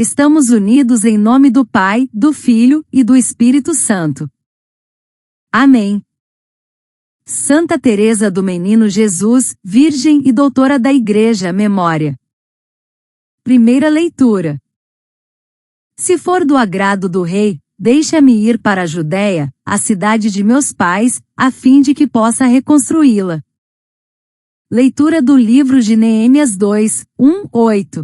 Estamos unidos em nome do Pai, do Filho e do Espírito Santo. Amém. Santa Teresa do Menino Jesus, Virgem e Doutora da Igreja, memória. Primeira leitura. Se for do agrado do Rei, deixa-me ir para a Judéia, a cidade de meus pais, a fim de que possa reconstruí-la. Leitura do livro de Neemias 2, 1-8.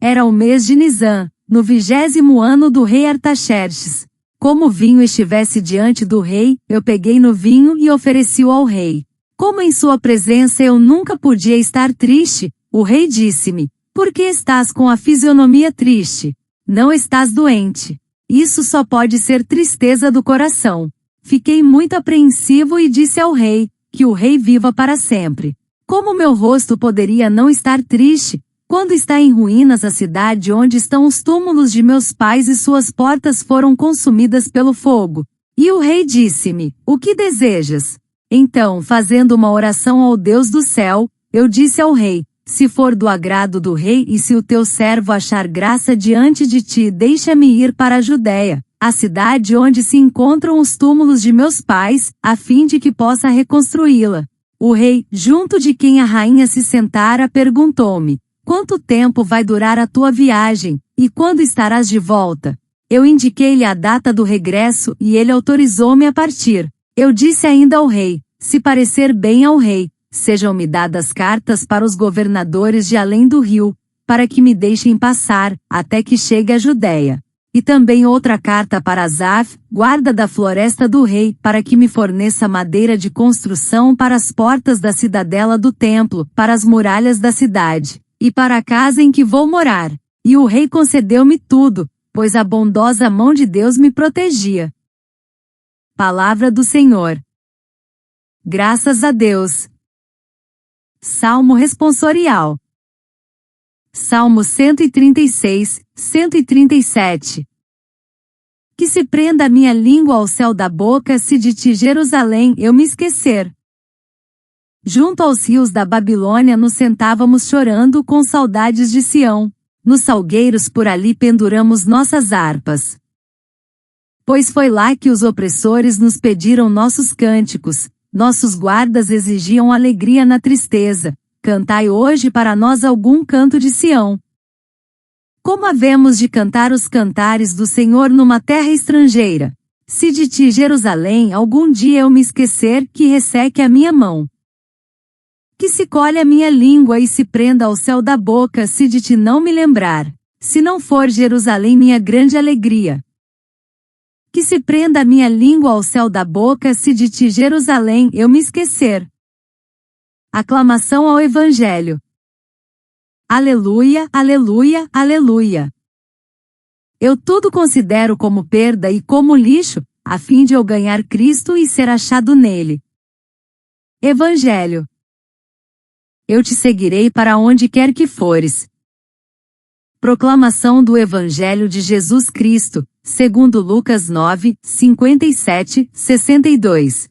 Era o mês de Nisã, no 20º ano do rei Artaxerxes. Como o vinho estivesse diante do rei, eu peguei no vinho e ofereci-o ao rei. Como em sua presença eu nunca podia estar triste, o rei disse-me: por que estás com a fisionomia triste? Não estás doente. Isso só pode ser tristeza do coração. Fiquei muito apreensivo e disse ao rei: que o rei viva para sempre. Como meu rosto poderia não estar triste, quando está em ruínas a cidade onde estão os túmulos de meus pais e suas portas foram consumidas pelo fogo? E o rei disse-me: o que desejas? Então, fazendo uma oração ao Deus do céu, eu disse ao rei: se for do agrado do rei e se o teu servo achar graça diante de ti, deixa-me ir para a Judéia, a cidade onde se encontram os túmulos de meus pais, a fim de que possa reconstruí-la. O rei, junto de quem a rainha se sentara, perguntou-me: quanto tempo vai durar a tua viagem, e quando estarás de volta? Eu indiquei-lhe a data do regresso e ele autorizou-me a partir. Eu disse ainda ao rei: se parecer bem ao rei, sejam-me dadas cartas para os governadores de além do rio, para que me deixem passar, até que chegue à Judéia. E também outra carta para Asaf, guarda da floresta do rei, para que me forneça madeira de construção para as portas da cidadela do templo, para as muralhas da cidade, e para a casa em que vou morar. E o rei concedeu-me tudo, pois a bondosa mão de Deus me protegia. Palavra do Senhor. Graças a Deus. Salmo responsorial. Salmo 136, 137. Que se prenda a minha língua ao céu da boca se de ti, Jerusalém, eu me esquecer. Junto aos rios da Babilônia nos sentávamos chorando com saudades de Sião. Nos salgueiros por ali penduramos nossas harpas. Pois foi lá que os opressores nos pediram nossos cânticos, nossos guardas exigiam alegria na tristeza. Cantai hoje para nós algum canto de Sião. Como havemos de cantar os cantares do Senhor numa terra estrangeira? Se de ti, Jerusalém, algum dia eu me esquecer, que resseque a minha mão. Que se colhe a minha língua e se prenda ao céu da boca se de ti não me lembrar, se não for Jerusalém minha grande alegria. Que se prenda a minha língua ao céu da boca se de ti, Jerusalém, eu me esquecer. Aclamação ao Evangelho. Aleluia, aleluia, aleluia. Eu tudo considero como perda e como lixo, a fim de eu ganhar Cristo e ser achado nele. Evangelho. Eu te seguirei para onde quer que fores. Proclamação do Evangelho de Jesus Cristo, segundo Lucas 9, 57, 62.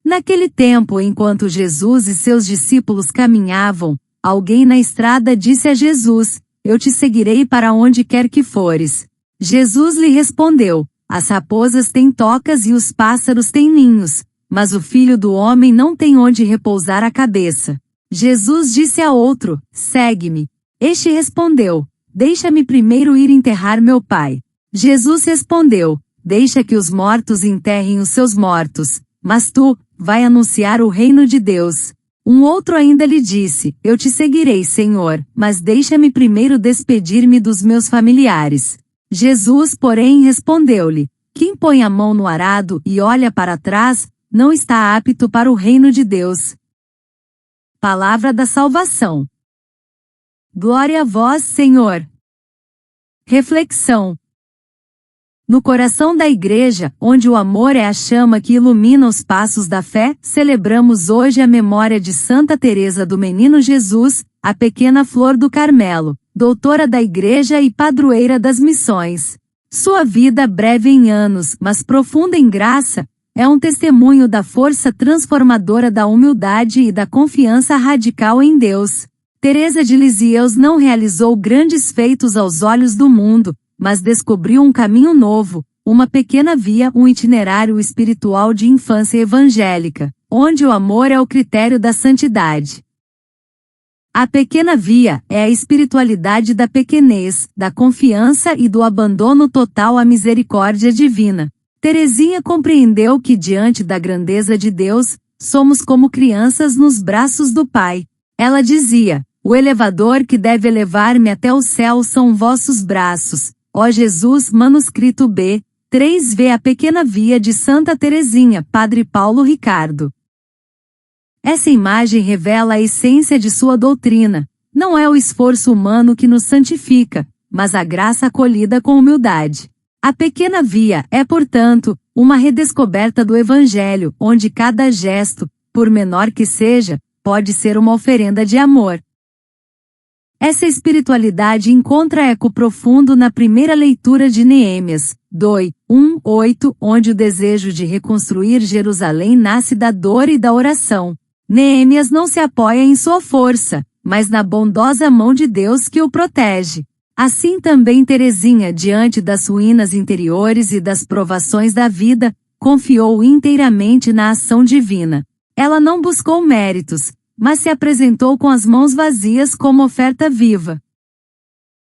Naquele tempo, enquanto Jesus e seus discípulos caminhavam, alguém na estrada disse a Jesus: eu te seguirei para onde quer que fores. Jesus lhe respondeu: as raposas têm tocas e os pássaros têm ninhos, mas o Filho do Homem não tem onde repousar a cabeça. Jesus disse a outro: segue-me. Este respondeu: deixa-me primeiro ir enterrar meu pai. Jesus respondeu: deixa que os mortos enterrem os seus mortos, mas tu, vai anunciar o reino de Deus. Um outro ainda lhe disse: eu te seguirei, Senhor, mas deixa-me primeiro despedir-me dos meus familiares. Jesus, porém, respondeu-lhe: quem põe a mão no arado e olha para trás, não está apto para o reino de Deus. Palavra da salvação. Glória a vós, Senhor. Reflexão. No coração da Igreja, onde o amor é a chama que ilumina os passos da fé, celebramos hoje a memória de Santa Teresa do Menino Jesus, a pequena flor do Carmelo, doutora da Igreja e padroeira das missões. Sua vida, breve em anos, mas profunda em graça, é um testemunho da força transformadora da humildade e da confiança radical em Deus. Teresa de Lisieux não realizou grandes feitos aos olhos do mundo, mas descobriu um caminho novo, uma pequena via, um itinerário espiritual de infância evangélica, onde o amor é o critério da santidade. A pequena via é a espiritualidade da pequenez, da confiança e do abandono total à misericórdia divina. Teresinha compreendeu que diante da grandeza de Deus, somos como crianças nos braços do Pai. Ela dizia: o elevador que deve elevar-me até o céu são vossos braços, ó Jesus. Manuscrito B, 3v. A pequena via de Santa Teresinha, Padre Paulo Ricardo. Essa imagem revela a essência de sua doutrina. Não é o esforço humano que nos santifica, mas a graça acolhida com humildade. A pequena via é, portanto, uma redescoberta do Evangelho, onde cada gesto, por menor que seja, pode ser uma oferenda de amor. Essa espiritualidade encontra eco profundo na primeira leitura de Neemias 2:1-8, onde o desejo de reconstruir Jerusalém nasce da dor e da oração. Neemias não se apoia em sua força, mas na bondosa mão de Deus que o protege. Assim também Teresinha, diante das ruínas interiores e das provações da vida, confiou inteiramente na ação divina. Ela não buscou méritos, mas se apresentou com as mãos vazias como oferta viva.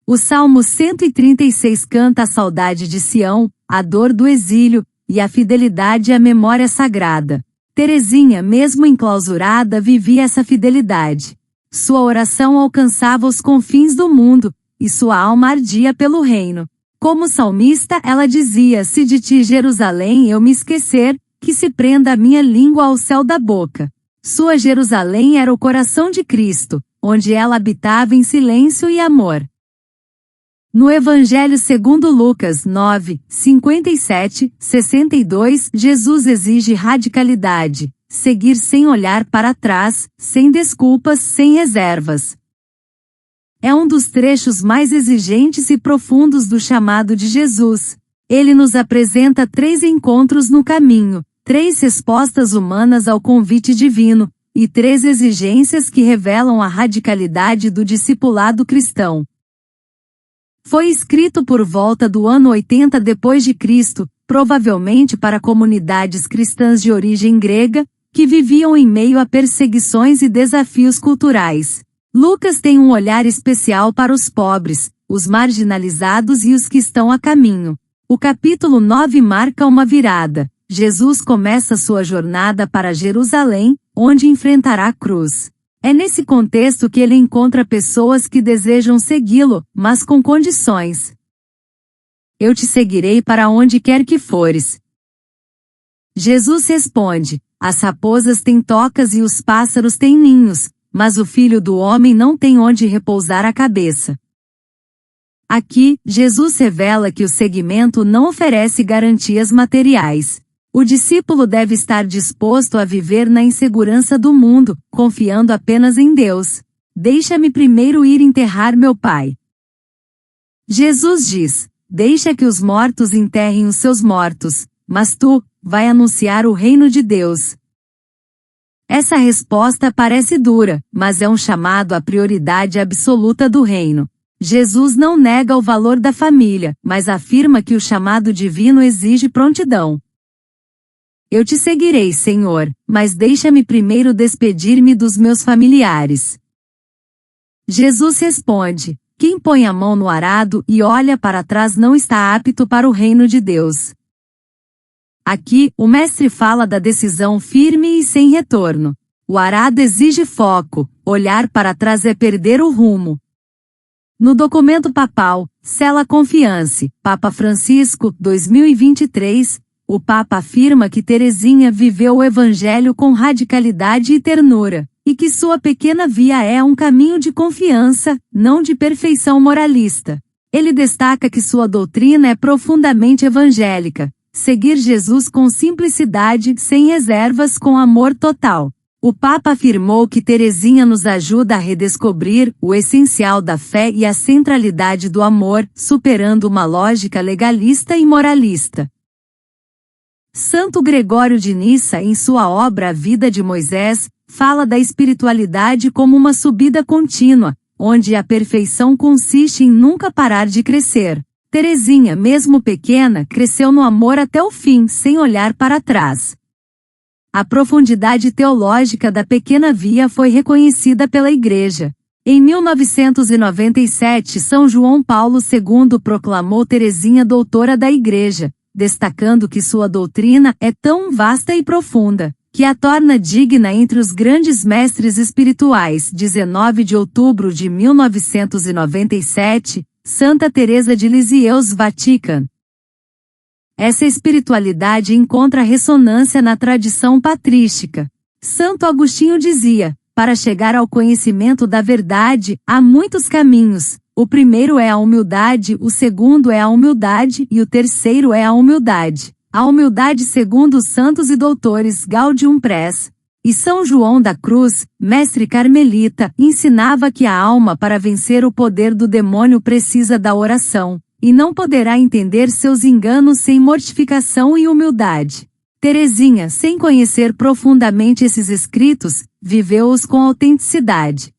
O Salmo 136 canta a saudade de Sião, a dor do exílio, e a fidelidade à memória sagrada. Teresinha, mesmo enclausurada, vivia essa fidelidade. Sua oração alcançava os confins do mundo, e sua alma ardia pelo reino. Como salmista, ela dizia: se de ti, Jerusalém, eu me esquecer, que se prenda a minha língua ao céu da boca. Sua Jerusalém era o coração de Cristo, onde ela habitava em silêncio e amor. No Evangelho segundo Lucas 9, 57, 62, Jesus exige radicalidade, seguir sem olhar para trás, sem desculpas, sem reservas. É um dos trechos mais exigentes e profundos do chamado de Jesus. Ele nos apresenta 3 encontros no caminho, 3 respostas humanas ao convite divino, e 3 exigências que revelam a radicalidade do discipulado cristão. Foi escrito por volta do ano 80 d.C., provavelmente para comunidades cristãs de origem grega, que viviam em meio a perseguições e desafios culturais. Lucas tem um olhar especial para os pobres, os marginalizados e os que estão a caminho. O capítulo 9 marca uma virada. Jesus começa sua jornada para Jerusalém, onde enfrentará a cruz. É nesse contexto que ele encontra pessoas que desejam segui-lo, mas com condições. Eu te seguirei para onde quer que fores. Jesus responde: as raposas têm tocas e os pássaros têm ninhos, mas o Filho do Homem não tem onde repousar a cabeça. Aqui, Jesus revela que o seguimento não oferece garantias materiais. O discípulo deve estar disposto a viver na insegurança do mundo, confiando apenas em Deus. Deixa-me primeiro ir enterrar meu pai. Jesus diz: deixa que os mortos enterrem os seus mortos, mas tu, vai anunciar o reino de Deus. Essa resposta parece dura, mas é um chamado à prioridade absoluta do reino. Jesus não nega o valor da família, mas afirma que o chamado divino exige prontidão. Eu te seguirei, Senhor, mas deixa-me primeiro despedir-me dos meus familiares. Jesus responde: quem põe a mão no arado e olha para trás não está apto para o reino de Deus. Aqui, o mestre fala da decisão firme e sem retorno. O arado exige foco, olhar para trás é perder o rumo. No documento papal, Sela Confiance, Papa Francisco, 2023, o Papa afirma que Teresinha viveu o Evangelho com radicalidade e ternura, e que sua pequena via é um caminho de confiança, não de perfeição moralista. Ele destaca que sua doutrina é profundamente evangélica, seguir Jesus com simplicidade, sem reservas, com amor total. O Papa afirmou que Teresinha nos ajuda a redescobrir o essencial da fé e a centralidade do amor, superando uma lógica legalista e moralista. Santo Gregório de Nissa, em sua obra A Vida de Moisés, fala da espiritualidade como uma subida contínua, onde a perfeição consiste em nunca parar de crescer. Teresinha, mesmo pequena, cresceu no amor até o fim, sem olhar para trás. A profundidade teológica da pequena Via foi reconhecida pela Igreja. Em 1997, São João Paulo II proclamou Teresinha doutora da Igreja, destacando que sua doutrina é tão vasta e profunda, que a torna digna entre os grandes mestres espirituais. 19 de outubro de 1997, Santa Teresa de Lisieux, Vatican. Essa espiritualidade encontra ressonância na tradição patrística. Santo Agostinho dizia: para chegar ao conhecimento da verdade, há muitos caminhos. O primeiro é a humildade, o segundo é a humildade e o terceiro é a humildade. A humildade segundo os santos e doutores Gaudium Pres. E São João da Cruz, mestre carmelita, ensinava que a alma para vencer o poder do demônio precisa da oração, e não poderá entender seus enganos sem mortificação e humildade. Teresinha, sem conhecer profundamente esses escritos, viveu-os com autenticidade.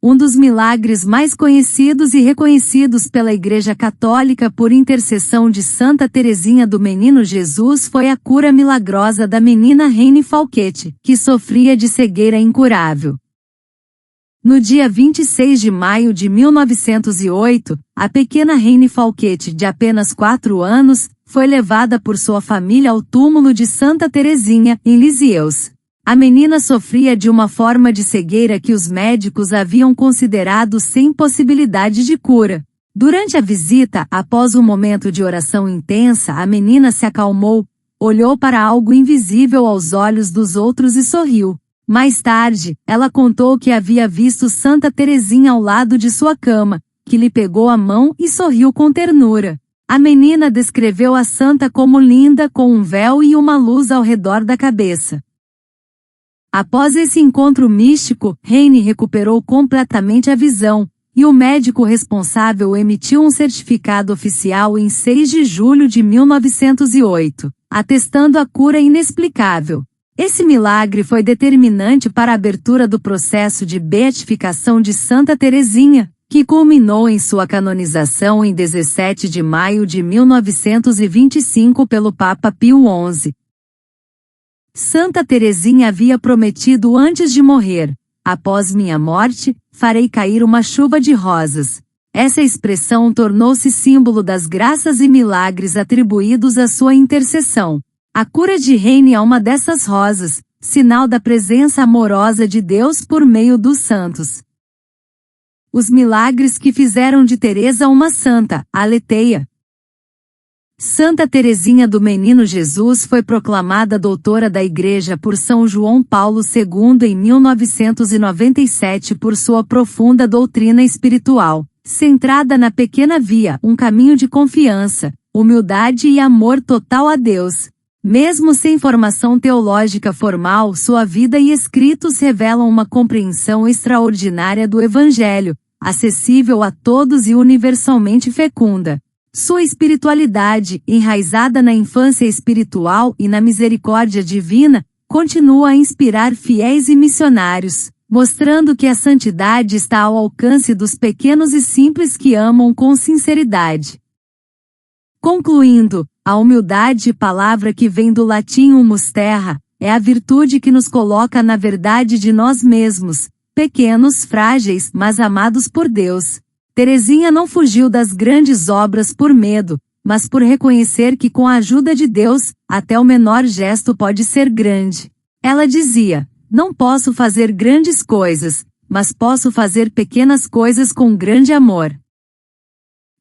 Um dos milagres mais conhecidos e reconhecidos pela Igreja Católica por intercessão de Santa Teresinha do Menino Jesus foi a cura milagrosa da menina Reine Falquete, que sofria de cegueira incurável. No dia 26 de maio de 1908, a pequena Reine Falquete, de apenas 4 anos, foi levada por sua família ao túmulo de Santa Teresinha, em Lisieux. A menina sofria de uma forma de cegueira que os médicos haviam considerado sem possibilidade de cura. Durante a visita, após um momento de oração intensa, a menina se acalmou, olhou para algo invisível aos olhos dos outros e sorriu. Mais tarde, ela contou que havia visto Santa Teresinha ao lado de sua cama, que lhe pegou a mão e sorriu com ternura. A menina descreveu a santa como linda, com um véu e uma luz ao redor da cabeça. Após esse encontro místico, Reine recuperou completamente a visão, e o médico responsável emitiu um certificado oficial em 6 de julho de 1908, atestando a cura inexplicável. Esse milagre foi determinante para a abertura do processo de beatificação de Santa Teresinha, que culminou em sua canonização em 17 de maio de 1925 pelo Papa Pio XI. Santa Teresinha havia prometido antes de morrer: após minha morte, farei cair uma chuva de rosas. Essa expressão tornou-se símbolo das graças e milagres atribuídos à sua intercessão. A cura de Reine é uma dessas rosas, sinal da presença amorosa de Deus por meio dos santos. Os milagres que fizeram de Teresa uma santa, aleteia. Santa Teresinha do Menino Jesus foi proclamada doutora da Igreja por São João Paulo II em 1997 por sua profunda doutrina espiritual, centrada na pequena Via, um caminho de confiança, humildade e amor total a Deus. Mesmo sem formação teológica formal, sua vida e escritos revelam uma compreensão extraordinária do Evangelho, acessível a todos e universalmente fecunda. Sua espiritualidade, enraizada na infância espiritual e na misericórdia divina, continua a inspirar fiéis e missionários, mostrando que a santidade está ao alcance dos pequenos e simples que amam com sinceridade. Concluindo, a humildade, palavra que vem do latim humus terra, é a virtude que nos coloca na verdade de nós mesmos, pequenos, frágeis, mas amados por Deus. Teresinha não fugiu das grandes obras por medo, mas por reconhecer que com a ajuda de Deus, até o menor gesto pode ser grande. Ela dizia: não posso fazer grandes coisas, mas posso fazer pequenas coisas com grande amor.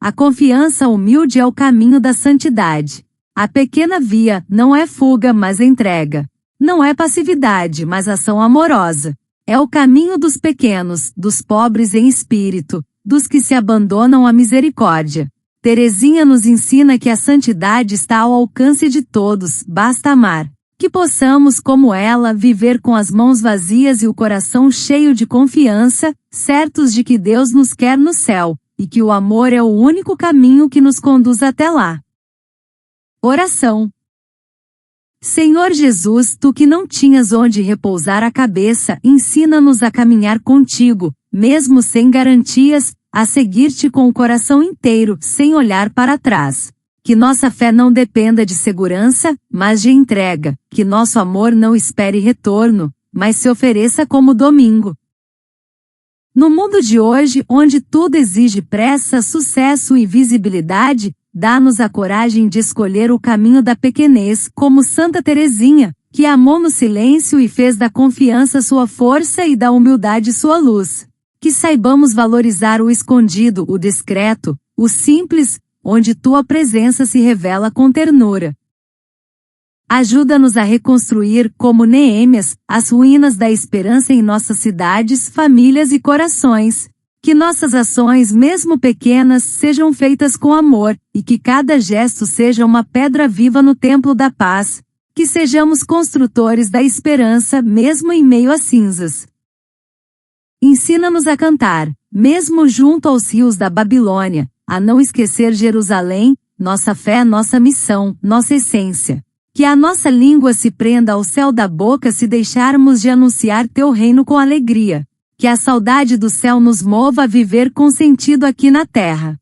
A confiança humilde é o caminho da santidade. A pequena Via não é fuga, mas entrega. Não é passividade, mas ação amorosa. É o caminho dos pequenos, dos pobres em espírito, dos que se abandonam à misericórdia. Teresinha nos ensina que a santidade está ao alcance de todos, basta amar. Que possamos, como ela, viver com as mãos vazias e o coração cheio de confiança, certos de que Deus nos quer no céu, e que o amor é o único caminho que nos conduz até lá. Oração. Senhor Jesus, tu que não tinhas onde repousar a cabeça, ensina-nos a caminhar contigo, mesmo sem garantias, a seguir-te com o coração inteiro, sem olhar para trás. Que nossa fé não dependa de segurança, mas de entrega, que nosso amor não espere retorno, mas se ofereça como domingo. No mundo de hoje, onde tudo exige pressa, sucesso e visibilidade, dá-nos a coragem de escolher o caminho da pequenez, como Santa Teresinha, que amou no silêncio e fez da confiança sua força e da humildade sua luz. Que saibamos valorizar o escondido, o discreto, o simples, onde tua presença se revela com ternura. Ajuda-nos a reconstruir, como Neemias, as ruínas da esperança em nossas cidades, famílias e corações. Que nossas ações, mesmo pequenas, sejam feitas com amor, e que cada gesto seja uma pedra viva no templo da paz. Que sejamos construtores da esperança, mesmo em meio às cinzas. Ensina-nos a cantar, mesmo junto aos rios da Babilônia, a não esquecer Jerusalém, nossa fé, nossa missão, nossa essência. Que a nossa língua se prenda ao céu da boca se deixarmos de anunciar teu reino com alegria. Que a saudade do céu nos mova a viver com sentido aqui na terra.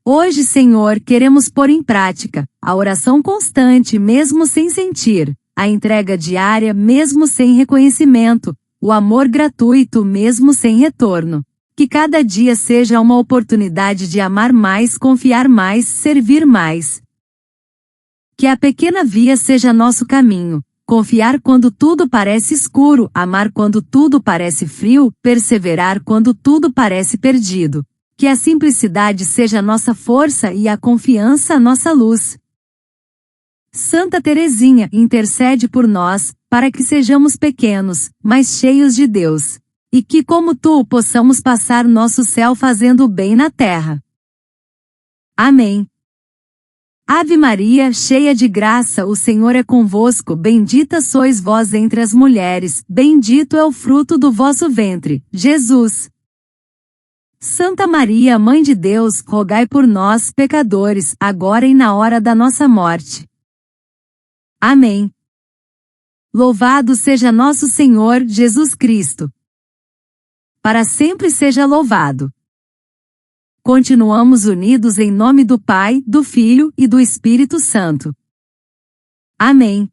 Hoje, Senhor, queremos pôr em prática a oração constante mesmo sem sentir, a entrega diária mesmo sem reconhecimento, o amor gratuito mesmo sem retorno. Que cada dia seja uma oportunidade de amar mais, confiar mais, servir mais. Que a pequena via seja nosso caminho. Confiar quando tudo parece escuro, amar quando tudo parece frio, perseverar quando tudo parece perdido. Que a simplicidade seja nossa força e a confiança nossa luz. Santa Teresinha, intercede por nós, para que sejamos pequenos, mas cheios de Deus. E que como tu possamos passar nosso céu fazendo o bem na terra. Amém. Ave Maria, cheia de graça, o Senhor é convosco, bendita sois vós entre as mulheres, bendito é o fruto do vosso ventre, Jesus. Santa Maria, Mãe de Deus, rogai por nós, pecadores, agora e na hora da nossa morte. Amém. Louvado seja nosso Senhor Jesus Cristo. Para sempre seja louvado. Continuamos unidos em nome do Pai, do Filho e do Espírito Santo. Amém.